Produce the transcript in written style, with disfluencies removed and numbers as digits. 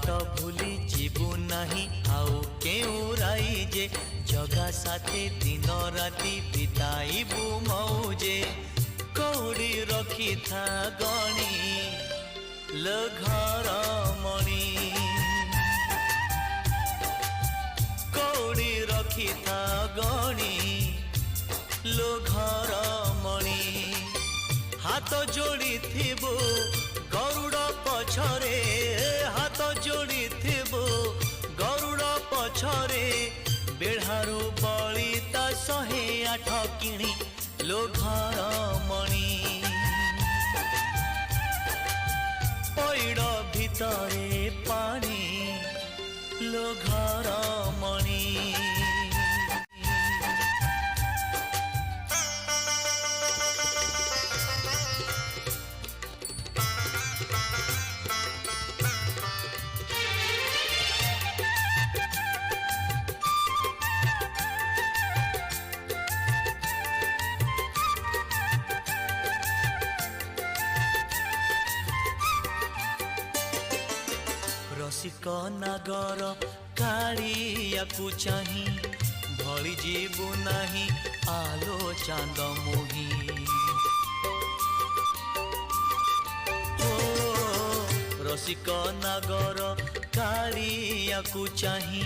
बाट भूली जीवु नहीं आउ केउ राई जे जगा साथे दिन राति बिताइबु मौजे कौड़ी रखी था गणी लो घर मणि कौड़ी रखी था गणी लो घर मणि हाथ जोड़ी थिबो गरुड़ पछरे हाथ जोड़ी थिबो गरुड़ पछरे बेढ़ारू बलिता 108 किणी लो घर मणि पैड़ भितरे पानी लो घर मणि रसिक नागर कालिया को चाही भली जीवु नाही आलो चांद मोही ओ रसिक नागर कालिया को चाही